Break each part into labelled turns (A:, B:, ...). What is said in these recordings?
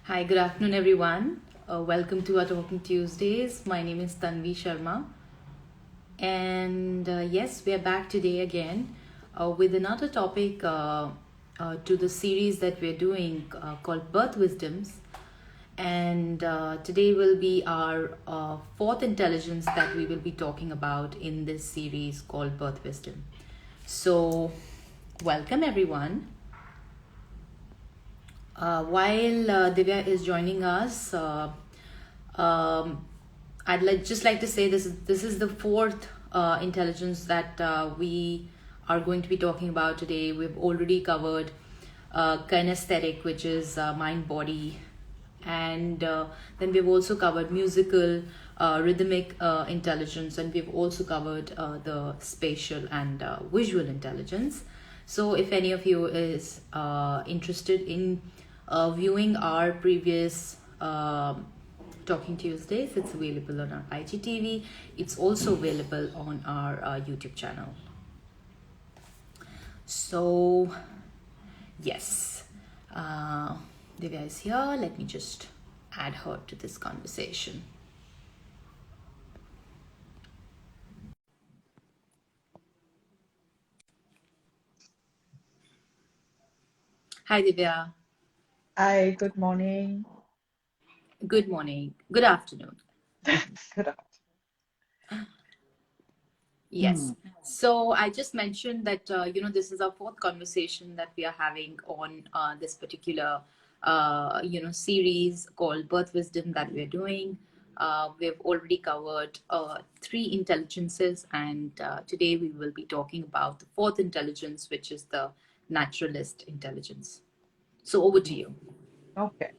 A: Hi, good afternoon, everyone. Welcome to our Talking Tuesdays. My name is Tanvi Sharma, and yes, we are back today again with another topic to the series that we're doing called Birth Wisdoms. And today will be our fourth intelligence that we will be talking about in this series called Birth Wisdom. So, welcome everyone. While Divya is joining us, um, I'd just like to say this is the fourth intelligence that we are going to be talking about today. We've already covered kinesthetic, which is mind body, and then we've also covered musical, rhythmic intelligence, and we've also covered the spatial and visual intelligence. So if any of you is interested in viewing our previous Talking Tuesdays, it's available on our IGTV. It's also available on our YouTube channel. So yes, uh, Divya is here. Let me just add her to this conversation. Hi, Divya.
B: Hi, good morning.
A: Good morning. Good afternoon.
B: Good
A: Yes.
B: afternoon.
A: So I just mentioned that this is our fourth conversation that we are having on this particular series called Birth Wisdom that we're doing. We've already covered three intelligences, and today we will be talking about the fourth intelligence, which is the naturalist intelligence. So over to you.
B: Okay.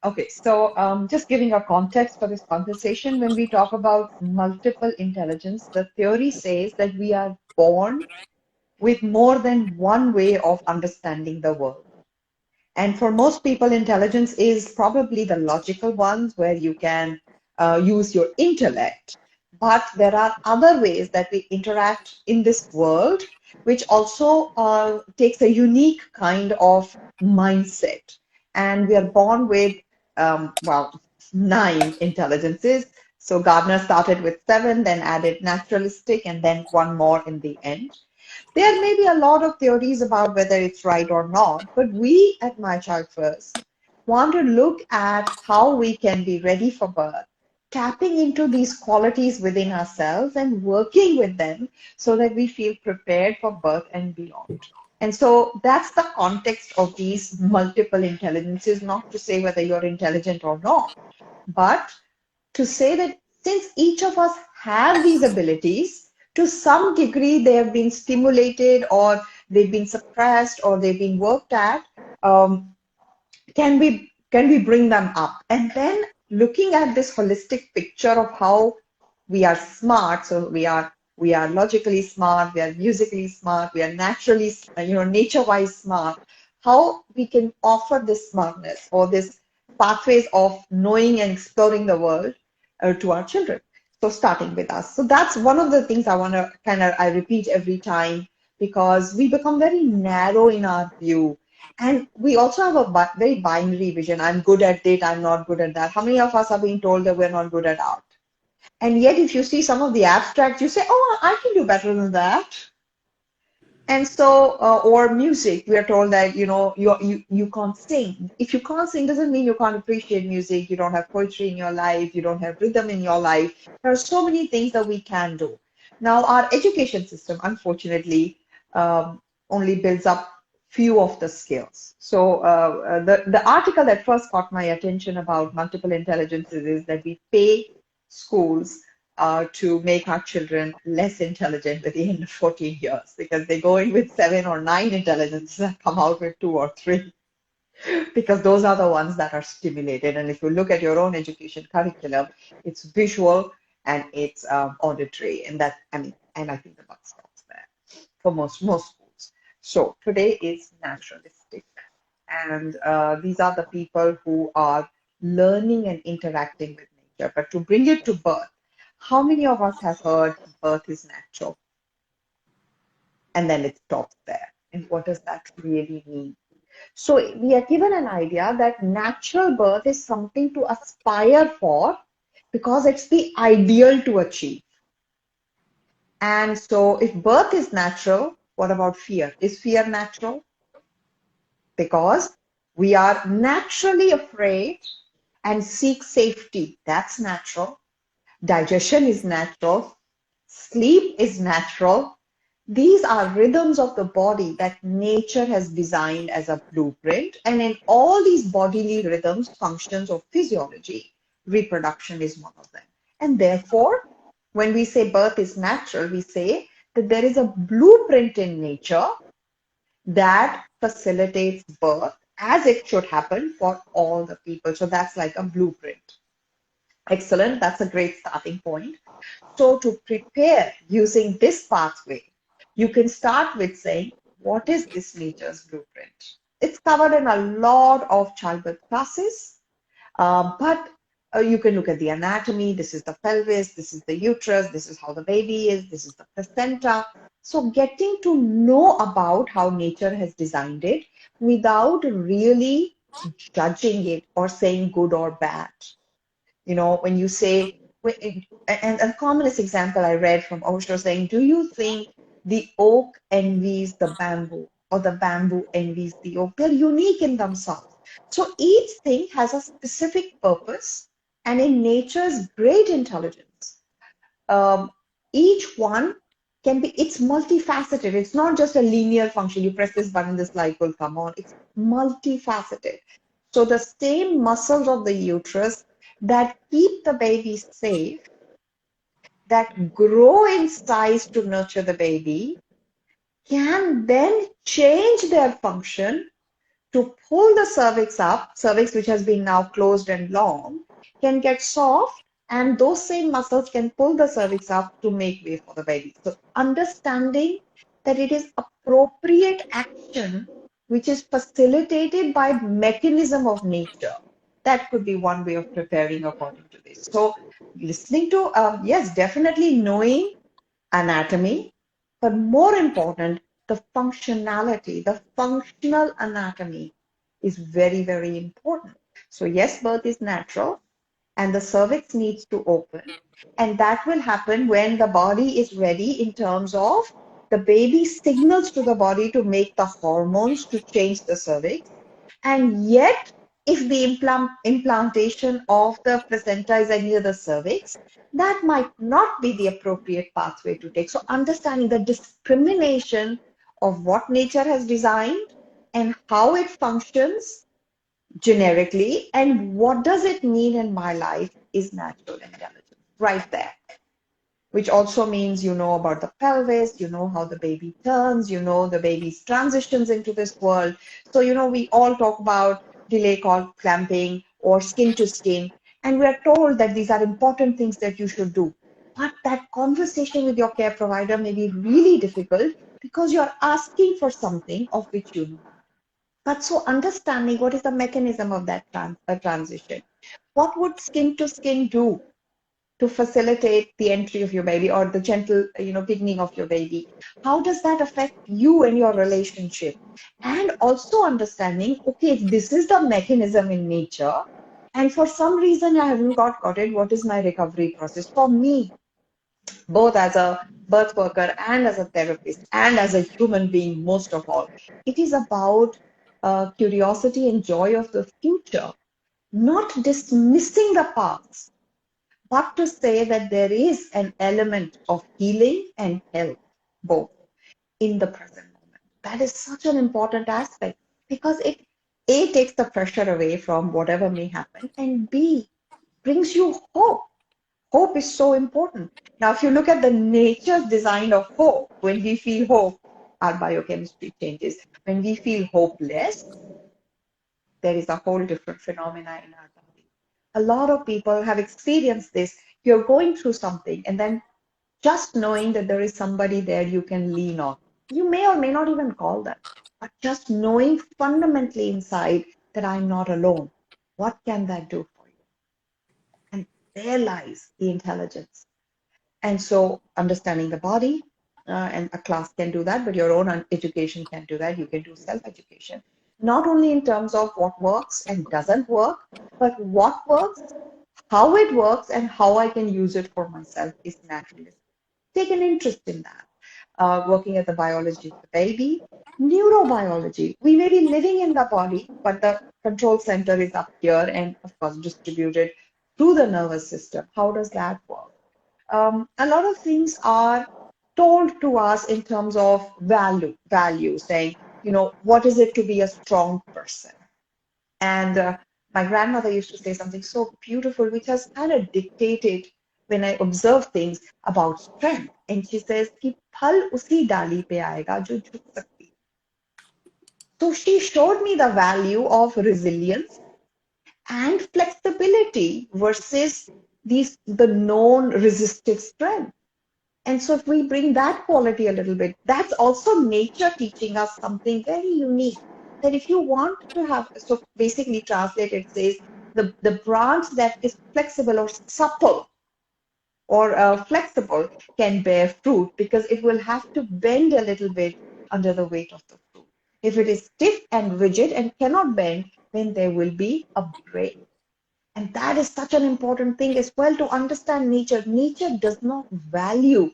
B: Okay. So, just giving a context for this conversation, when we talk about multiple intelligence, the theory says that we are born with more than one way of understanding the world. And for most people, intelligence is probably the logical ones where you can use your intellect. But there are other ways that we interact in this world, which also takes a unique kind of mindset. And we are born with, well, nine intelligences. So Gardner started with seven, then added naturalistic, and then one more in the end. There may be a lot of theories about whether it's right or not, but we at My Child First want to look at how we can be ready for birth, tapping into these qualities within ourselves and working with them so that we feel prepared for birth and beyond. And so that's the context of these multiple intelligences, not to say whether you're intelligent or not, but to say that since each of us have these abilities, to some degree they have been stimulated or they've been suppressed or they've been worked at, can we bring them up? And then looking at this holistic picture of how we are smart, so we are logically smart, we are musically smart, we are naturally, nature-wise smart, how we can offer this smartness or this pathways of knowing and exploring the world to our children. So starting with us. So that's one of the things I want to I repeat every time because we become very narrow in our view. And we also have a very binary vision. I'm good at it, I'm not good at that. How many of us are being told that we're not good at art? And yet, if you see some of the abstracts, you say, oh, I can do better than that. And so, or music, we are told that, you can't sing. If you can't sing, doesn't mean you can't appreciate music. You don't have poetry in your life. You don't have rhythm in your life. There are so many things that we can do. Now, our education system, unfortunately, only builds up few of the skills. So, the article that first caught my attention about multiple intelligences is that we pay schools to make our children less intelligent at the end of 14 years because they go in with seven or nine intelligences and come out with two or three because those are the ones that are stimulated. And if you look at your own education curriculum, it's visual and it's auditory. And that, and I think the buck stops there for most schools. So today is naturalistic. And these are the people who are learning and interacting with nature. But to bring it to birth, how many of us have heard birth is natural and then it stops there? And what does that really mean? So we are given an idea that natural birth is something to aspire for because it's the ideal to achieve. And so if birth is natural, what about fear? Is fear natural? Because we are naturally afraid and seek safety. That's natural. Digestion is natural. Sleep is natural. These are rhythms of the body that nature has designed as a blueprint. And in all these bodily rhythms, functions of physiology, reproduction is one of them. And therefore, when we say birth is natural, we say that there is a blueprint in nature that facilitates birth as it should happen for all the people. So that's like a blueprint. Excellent. That's a great starting point. So to prepare using this pathway, you can start with saying, what is this nature's blueprint? It's covered in a lot of childbirth classes, but you can look at the anatomy. This is the pelvis, this is the uterus, this is how the baby is, this is the placenta. So getting to know about how nature has designed it without really judging it or saying good or bad. You know, when you say, and a commonest example I read from Osho saying, do you think the oak envies the bamboo or the bamboo envies the oak? They're unique in themselves. So each thing has a specific purpose, and in nature's great intelligence, um, each one can be, it's multifaceted. It's not just a linear function. You press this button, this light will come on. It's multifaceted. So the same muscles of the uterus that keep the baby safe, that grow in size to nurture the baby, can then change their function to pull the cervix up, cervix which has been now closed and long, can get soft, and those same muscles can pull the cervix up to make way for the baby. So understanding that it is appropriate action which is facilitated by mechanism of nature. That could be one way of preparing according to this. So listening to, yes, definitely knowing anatomy, but more important, the functionality, the functional anatomy is very, very important. So yes, birth is natural and the cervix needs to open. And that will happen when the body is ready in terms of the baby signals to the body to make the hormones to change the cervix. And yet, if the implantation of the placenta is near the cervix, that might not be the appropriate pathway to take. So understanding the discrimination of what nature has designed and how it functions generically and what does it mean in my life is natural intelligence right there, which also means you know about the pelvis, you know how the baby turns, you know the baby's transitions into this world. So, you know, we all talk about delay clamping or skin to skin, and we are told that these are important things that you should do. But that conversation with your care provider may be really difficult because you're asking for something of which you know. But so understanding what is the mechanism of that transition. What would skin to skin do to facilitate the entry of your baby or the gentle, you know, beginning of your baby? How does that affect you and your relationship? And also understanding, okay, this is the mechanism in nature, and for some reason I haven't got it, what is my recovery process? For me, both as a birth worker and as a therapist and as a human being, most of all, it is about curiosity and joy of the future, not dismissing the past, but to say that there is an element of healing and health, both in the present moment. That is such an important aspect because it A takes the pressure away from whatever may happen, and B brings you hope. Hope is so important. Now, if you look at the nature's design of hope, when we feel hope, our biochemistry changes. When we feel hopeless, there is a whole different phenomena in our body. A lot of people have experienced this. You're going through something, and then just knowing that there is somebody there you can lean on. You may or may not even call them, but just knowing fundamentally inside that I'm not alone. What can that do for you? And there lies the intelligence. And so understanding the body, and a class can do that, but your own education can do that. You can do self-education. not only in terms of what works and doesn't work, but what works, how it works, and how I can use it for myself is naturalist. Take an interest in that. Working at the biology of the baby, neurobiology. We may be living in the body, but the control center is up here and, of course, distributed through the nervous system. How does that work? A lot of things are told to us in terms of value, saying, what is it to be a strong person? And my grandmother used to say something so beautiful, which has kind of dictated when I observe things about strength. And she says, कि फल उसी डाली पे आएगा जो झुक सकती है. So she showed me the value of resilience and flexibility versus the known resistive strength. And so if we bring that quality a little bit, that's also nature teaching us something very unique. That if you want to have, so basically translated says, the branch that is flexible or supple or flexible can bear fruit because it will have to bend a little bit under the weight of the fruit. If it is stiff and rigid and cannot bend, then there will be a break. And that is such an important thing as well to understand nature. Nature does not value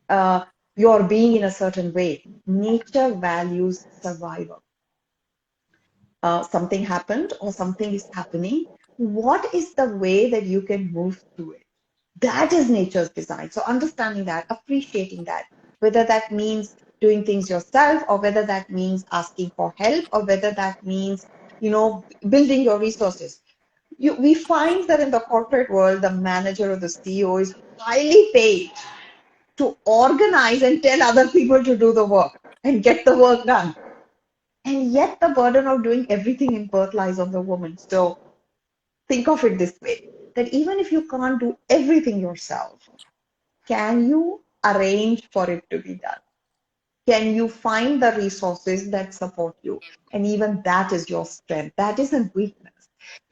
B: uh, your being in a certain way. Nature values survival. Something happened or something is happening. What is the way that you can move through it? That is nature's design. So understanding that, appreciating that, whether that means doing things yourself or whether that means asking for help or whether that means, building your resources. We find that in the corporate world, the manager or the CEO is highly paid to organize and tell other people to do the work and get the work done. And yet the burden of doing everything in birth lies on the woman. So think of it this way, that even if you can't do everything yourself, can you arrange for it to be done? Can you find the resources that support you? And even that is your strength. That isn't weakness.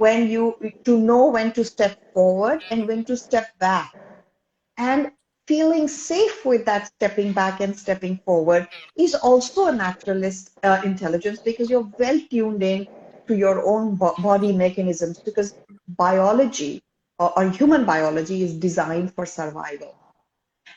B: To know when to step forward and when to step back. And feeling safe with that stepping back and stepping forward is also a naturalist intelligence because you're well tuned in to your own body mechanisms because biology or human biology is designed for survival.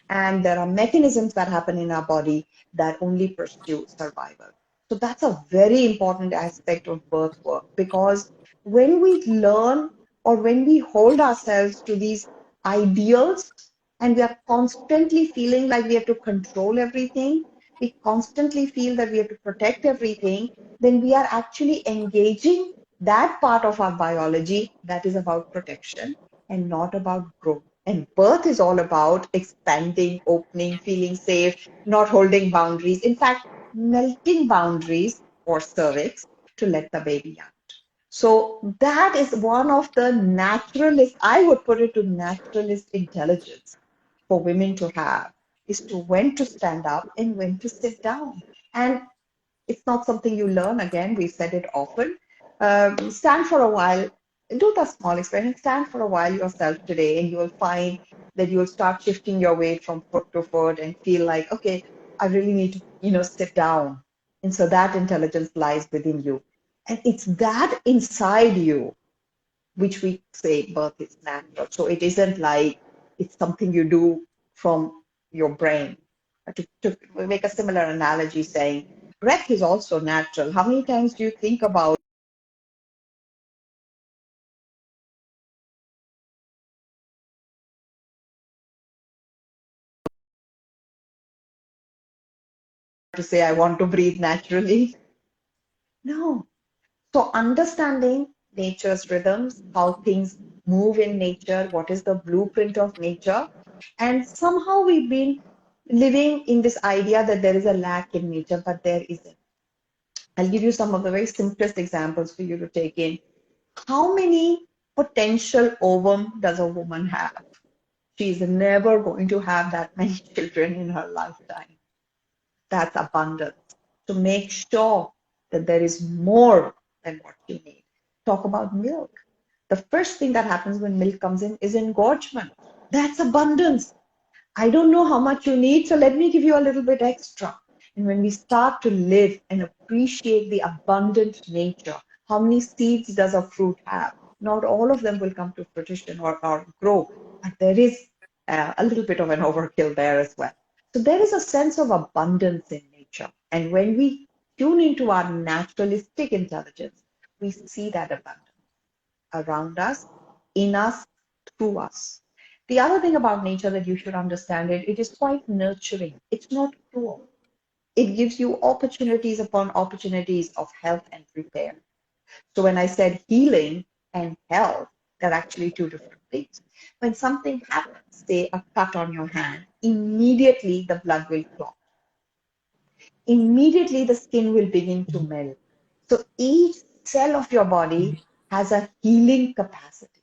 B: And there are mechanisms that happen in our body that only pursue survival. So that's a very important aspect of birth work because when we learn or when we hold ourselves to these ideals and we are constantly feeling like we have to control everything, we constantly feel that we have to protect everything, then we are actually engaging that part of our biology that is about protection and not about growth. And birth is all about expanding, opening, feeling safe, not holding boundaries. In fact, melting boundaries or cervix to let the baby out. So that is one of the naturalist, I would put it to naturalist intelligence for women to have, is to when to stand up and when to sit down. And it's not something you learn again. We said it often. Stand for a while. Do the small experiment. Stand for a while yourself today, and you will find that you will start shifting your weight from foot to foot and feel like, okay, I really need to, sit down. And so that intelligence lies within you. And it's that inside you which we say birth is natural. So it isn't like it's something you do from your brain. To make a similar analogy, saying breath is also natural. How many times do you think about to say, I want to breathe naturally? No. So understanding nature's rhythms, how things move in nature, what is the blueprint of nature, and somehow we've been living in this idea that there is a lack in nature, but there isn't. I'll give you some of the very simplest examples for you to take in. How many potential ovum does a woman have? She's never going to have that many children in her lifetime. That's abundance. To make sure that there is more than what you need. Talk about milk. The first thing that happens when milk comes in is engorgement. That's abundance. I don't know how much you need, so let me give you a little bit extra. And when we start to live and appreciate the abundant nature, how many seeds does a fruit have? Not all of them will come to fruition or grow, but there is a little bit of an overkill there as well. So there is a sense of abundance in nature. And when we tune into our naturalistic intelligence, we see that abundance around us, in us, through us. The other thing about nature that you should understand it is quite nurturing. It's not cruel. It gives you opportunities upon opportunities of health and repair. So when I said healing and health, they're actually two different things. When something happens, say a cut on your hand, immediately the blood will clot. Immediately the skin will begin to melt. So each cell of your body has a healing capacity.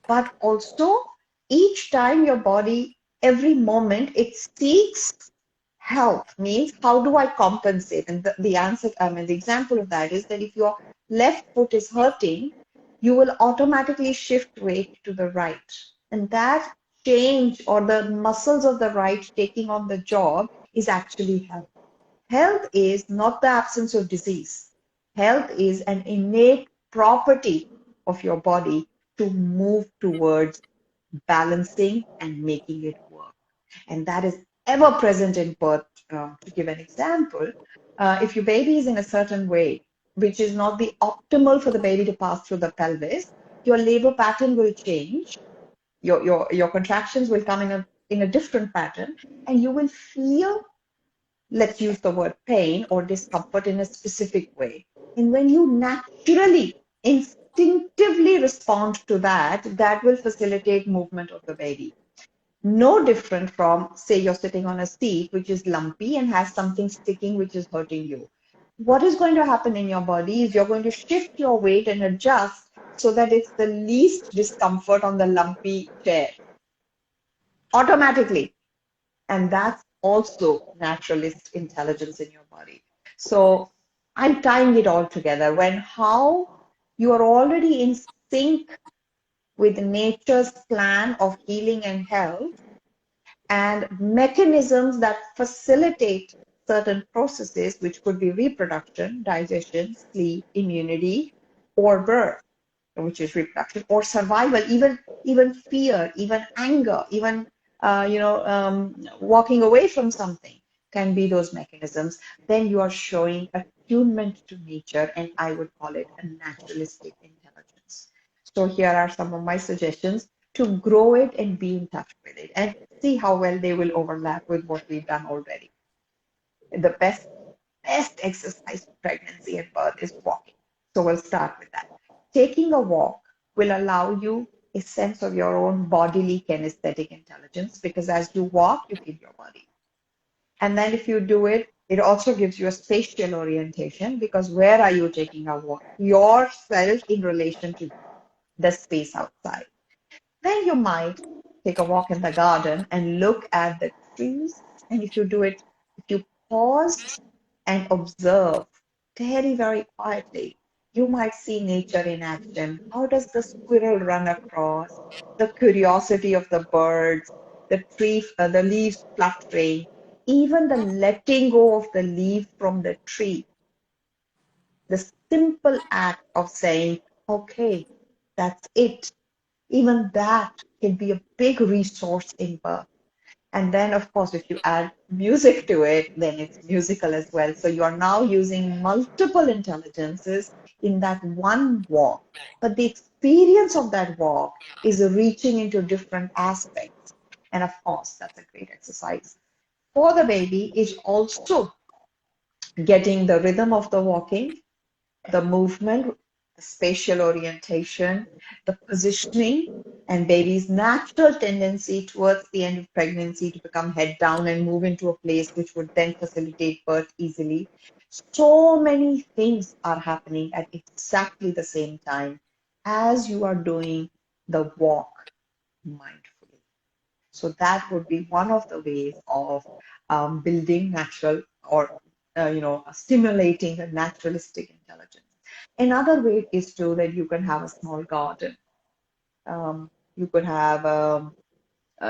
B: But also each time your body, every moment, it seeks health, means how do I compensate? And the answer, I mean, the example of that is that if your left foot is hurting, you will automatically shift weight to the right. And that change, or the muscles of the right taking on the job, is actually health. Health is not the absence of disease. Health is an innate property of your body to move towards balancing and making it work. And that is ever present in birth. To give an example, if your baby is in a certain way, which is not the optimal for the baby to pass through the pelvis, your labor pattern will change. Your contractions will come in a different pattern, and you will feel, let's use the word pain or discomfort, in a specific way. And when you naturally, instinctively respond to that, that will facilitate movement of the baby. No different from, say, you're sitting on a seat which is lumpy and has something sticking which is hurting you. What is going to happen in your body is you're going to shift your weight and adjust so that it's the least discomfort on the lumpy chair automatically. And that's also naturalist intelligence in your body. So I'm tying it all together when how you are already in sync with nature's plan of healing and health, and mechanisms that facilitate certain processes, which could be reproduction, digestion, sleep, immunity, or birth, which is reproduction, or survival, even fear, even anger, even walking away from something can be those mechanisms. Then you are showing attunement to nature, and I would call it a naturalistic intelligence. So here are some of my suggestions to grow it and be in touch with it, and see how well they will overlap with what we've done already. The best exercise for pregnancy and birth is walking. So we'll start with that. Taking a walk will allow you a sense of your own bodily kinesthetic intelligence, because as you walk, you feel your body. And then if you do it, it also gives you a spatial orientation, because where are you taking a walk? Yourself in relation to the space outside. Then you might take a walk in the garden and look at the trees. And if you do it, if you pause and observe very, very quietly, you might see nature in action. How does the squirrel run across? The curiosity of the birds, the leaves fluttering, even the letting go of the leaf from the tree. The simple act of saying, okay, that's it. Even that can be a big resource in birth. And then, of course, if you add music to it, then it's musical as well. So you are now using multiple intelligences in that one walk. But the experience of that walk is reaching into different aspects. And of course, that's a great exercise. For the baby is also getting the rhythm of the walking, the movement, the spatial orientation, the positioning, and baby's natural tendency towards the end of pregnancy to become head down and move into a place which would then facilitate birth easily. So many things are happening at exactly the same time as you are doing the walk mindfully. So that would be one of the ways of building natural, or stimulating a naturalistic intelligence. Another way is to that you can have a small garden. You could have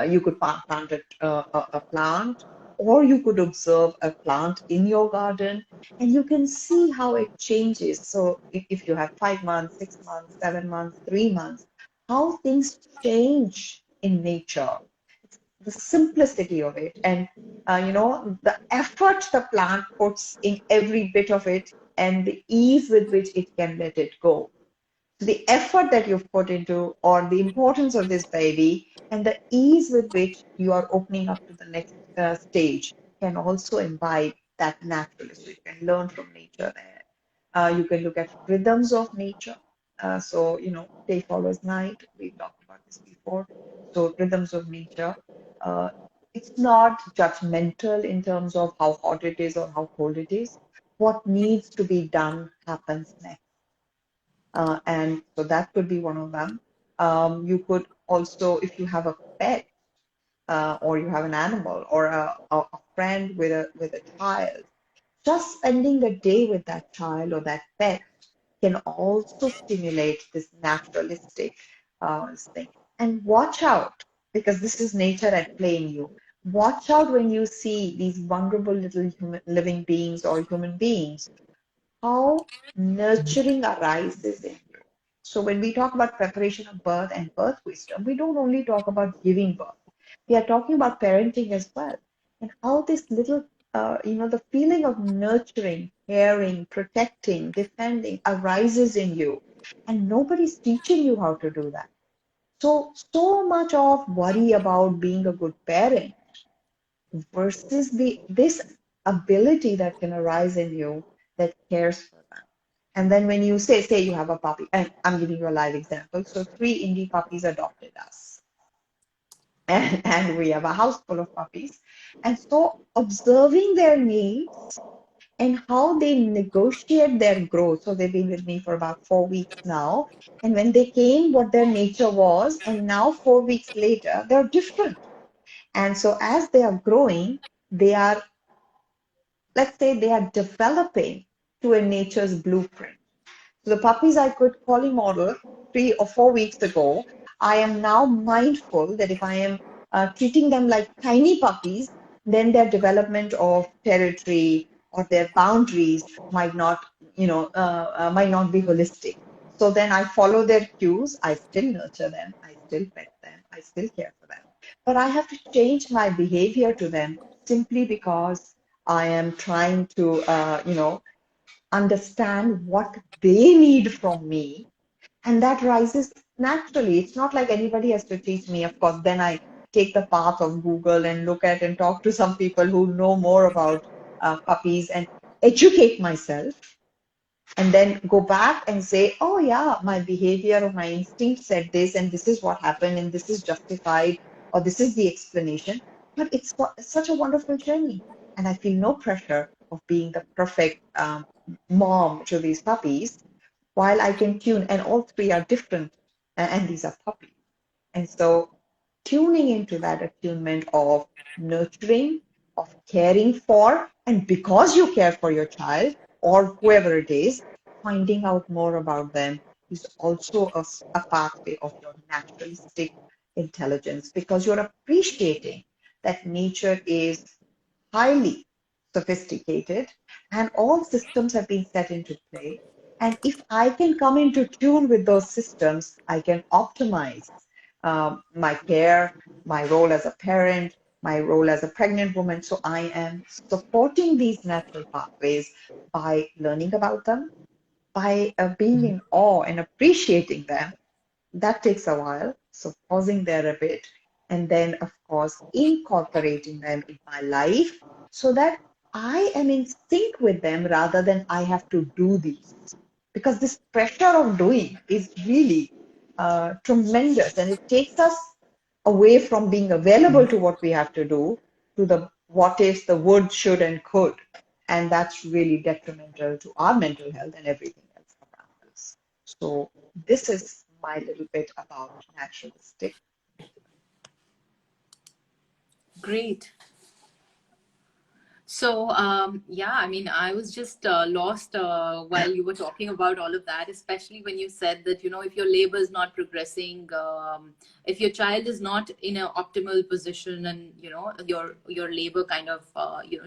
B: you could plant a plant, or you could observe a plant in your garden and you can see how it changes. So if you have 5 months, 6 months, 7 months, 3 months, how things change in nature, the simplicity of it, and the effort the plant puts in every bit of it, and the ease with which it can let it go. So the effort that you've put into, or the importance of this baby, and the ease with which you are opening up to the next stage can also imbibe that naturalist. So you can learn from nature there. You can look at rhythms of nature. Day follows night. We've talked about this before. So rhythms of nature. Uh, it's not judgmental in terms of how hot it is or how cold it is. What needs to be done happens next. And so that could be one of them. You could also, if you have a pet, or you have an animal, or a friend with a child, just spending a day with that child or that pet can also stimulate this naturalistic thing. And watch out, because this is nature at play in you. Watch out when you see these vulnerable little living beings or human beings, how nurturing arises in you. So when we talk about preparation of birth and birth wisdom, we don't only talk about giving birth. We are talking about parenting as well. And how this little, the feeling of nurturing, caring, protecting, defending arises in you. And nobody's teaching you how to do that. So much of worry about being a good parent versus this ability that can arise in you that cares for them. And then when you say you have a puppy, and I'm giving you a live example. So three indie puppies adopted us, and we have a house full of puppies. And so observing their needs and how they negotiate their growth. So they've been with me for about 4 weeks now. And when they came, what their nature was, and now 4 weeks later, they're different. And so as they are growing, they are, let's say, they are developing to a nature's blueprint. So the puppies I could polymodel 3 or 4 weeks ago, I am now mindful that if I am treating them like tiny puppies, then their development of territory or their boundaries might not be holistic. So then I follow their cues. I still nurture them. I still pet them. I still care for them. But I have to change my behavior to them simply because I am trying to, understand what they need from me, and that rises naturally. It's not like anybody has to teach me. Of course, then I take the path of Google and look at and talk to some people who know more about puppies and educate myself, and then go back and say, oh yeah, my behavior or my instinct said this, and this is what happened, and this is justified, or this is the explanation. But it's such a wonderful journey, and I feel no pressure of being the perfect mom to these puppies, while I can tune, and all three are different, and these are puppies. And so tuning into that attunement of nurturing, of caring for, and because you care for your child or whoever it is, finding out more about them is also a pathway of your naturalistic intelligence, because you're appreciating that nature is highly sophisticated and all systems have been set into play. And if I can come into tune with those systems, I can optimize my care, my role as a parent, my role as a pregnant woman. So I am supporting these natural pathways by learning about them, by being in awe and appreciating them. That takes a while. So pausing there a bit, and then, of course, incorporating them in my life so that I am in sync with them rather than I have to do these. Because this pressure of doing is really tremendous, and it takes us away from being available to what we have to do to the what ifs, the would, should, and could. And that's really detrimental to our mental health and everything else around us. So this is my little bit about naturalistic.
A: Great. So, yeah, I mean, I was just lost while you were talking about all of that, especially when you said that, if your labor is not progressing, if your child is not in an optimal position and, your labor kind of,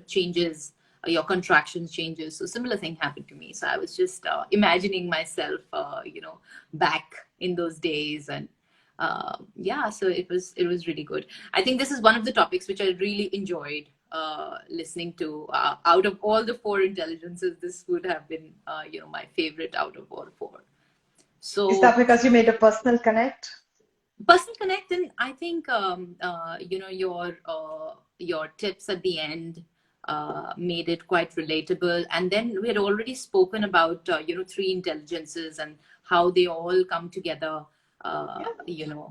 A: changes, your contractions changes. So similar thing happened to me. So I was just imagining myself, back in those days. And yeah, so it was really good. I think this is one of the topics which I really enjoyed listening to. Out of all the four intelligences, this would have been, my favorite out of all four.
B: Is
A: So
B: that because you made a personal connect?
A: personal connect, and I think, your tips at the end made it quite relatable. And then we had already spoken about, three intelligences and how they all come together.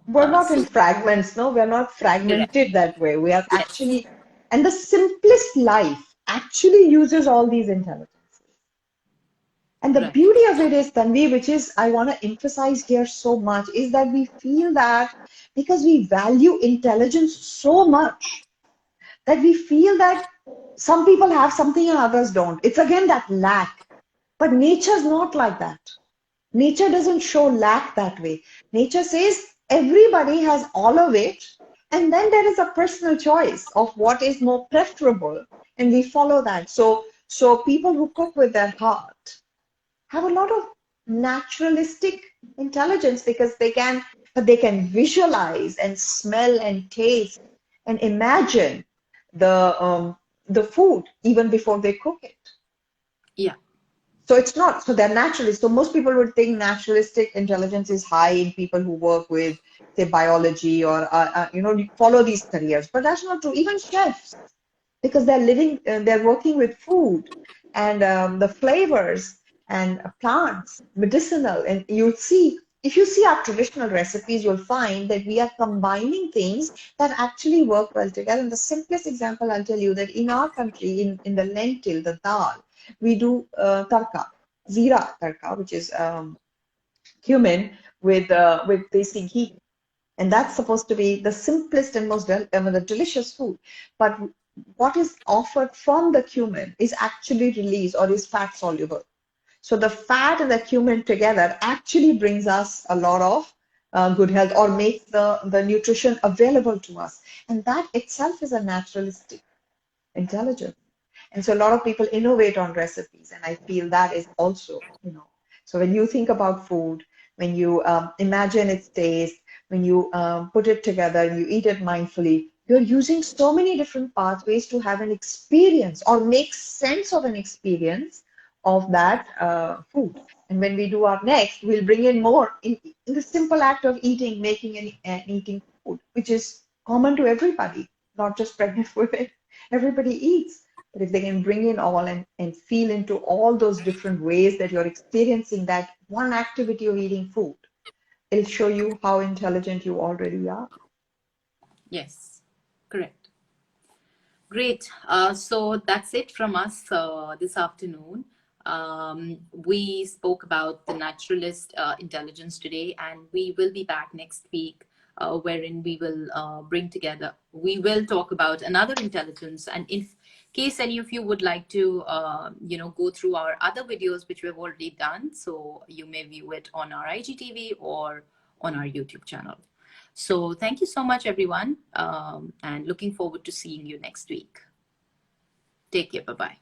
B: We're not in
A: So
B: fragments, no, we're not
A: correct.
B: fragmented that way. We are
A: Yes.
B: actually, and the simplest life actually uses all these intelligences. And the
A: Right.
B: beauty of it is, Tanvi, which is I want to emphasize here so much, is that we feel that because we value intelligence so much, that we feel that some people have something and others don't. It's again that lack. But nature's not like that. Nature doesn't show lack that way. Nature says everybody has all of it, and then there is a personal choice of what is more preferable, and we follow that. So people who cook with their heart have a lot of naturalistic intelligence because they can visualize and smell and taste and imagine the food even before they cook it.
A: Yeah.
B: So it's not, so they're naturalists. So most people would think naturalistic intelligence is high in people who work with, say, biology or, follow these careers. But that's not true. Even chefs, because they're working with food and the flavors and plants, medicinal. And you'll see, if you see our traditional recipes, you'll find that we are combining things that actually work well together. And the simplest example I'll tell you that in our country, in the lentil, the dal, we do tarka, zira tarka, which is cumin with desi ghee, and that's supposed to be the simplest and most the delicious food. But what is offered from the cumin is actually released or is fat soluble. So the fat and the cumin together actually brings us a lot of good health or makes the nutrition available to us. And that itself is a naturalistic intelligence. And so a lot of people innovate on recipes, and I feel that is also. So when you think about food, when you imagine its taste, when you put it together and you eat it mindfully, you're using so many different pathways to have an experience or make sense of an experience of that food. And when we do our next, we'll bring in more in the simple act of eating, making and eating food, which is common to everybody, not just pregnant women. Everybody eats. But if they can bring in all and feel into all those different ways that you're experiencing that one activity of eating food, it'll show you how intelligent you already are.
A: Yes. Correct. Great. So that's it from us this afternoon. We spoke about the naturalist intelligence today, and we will be back next week, wherein we will talk about another intelligence. And in case any of you would like to, go through our other videos, which we have already done, so you may view it on our IGTV or on our YouTube channel. So thank you so much, everyone, and looking forward to seeing you next week. Take care. Bye-bye.